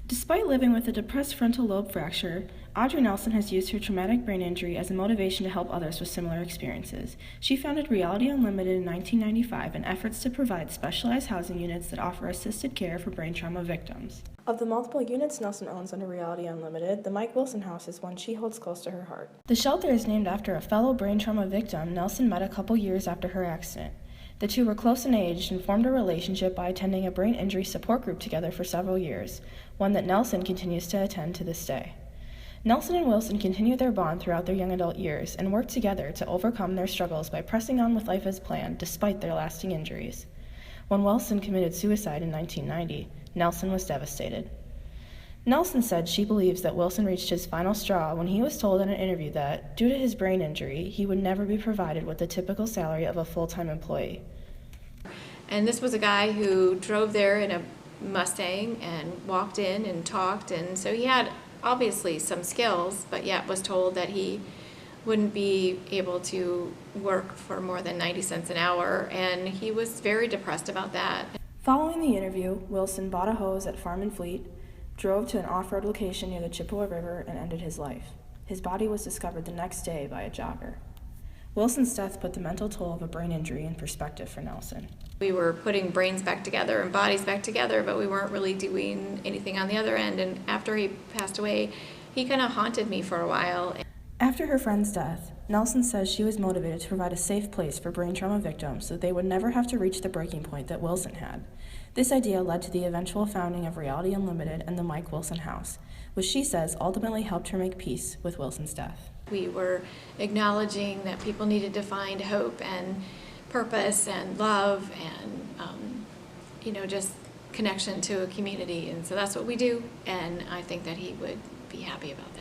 Despite living with a depressed frontal lobe fracture, Audrey Nelson has used her traumatic brain injury as a motivation to help others with similar experiences. She founded Reality Unlimited in 1995 in efforts to provide specialized housing units that offer assisted care for brain trauma victims. Of the multiple units Nelson owns under Reality Unlimited, the Mike Wilson House is one she holds close to her heart. The shelter is named after a fellow brain trauma victim Nelson met a couple years after her accident. The two were close in age and formed a relationship by attending a brain injury support group together for several years, one that Nelson continues to attend to this day. Nelson and Wilson continued their bond throughout their young adult years and worked together to overcome their struggles by pressing on with life as planned despite their lasting injuries. When Wilson committed suicide in 1990, Nelson was devastated. Nelson said she believes that Wilson reached his final straw when he was told in an interview that, due to his brain injury, he would never be provided with the typical salary of a full-time employee. And this was a guy who drove there in a Mustang and walked in and talked, and so he had obviously some skills, but yet was told that he wouldn't be able to work for more than 90 cents an hour, and he was very depressed about that. Following the interview, Wilson bought a hose at Farm and Fleet, drove to an off-road location near the Chippewa River, and ended his life. His body was discovered the next day by a jogger. Wilson's death put the mental toll of a brain injury in perspective for Nelson. We were putting brains back together and bodies back together, but we weren't really doing anything on the other end, and after he passed away, he kind of haunted me for a while. After her friend's death, Nelson says she was motivated to provide a safe place for brain trauma victims so that they would never have to reach the breaking point that Wilson had. This idea led to the eventual founding of Reality Unlimited and the Mike Wilson House, which she says ultimately helped her make peace with Wilson's death. We were acknowledging that people needed to find hope and purpose and love and, just connection to a community, and so that's what we do, and I think that he would be happy about that.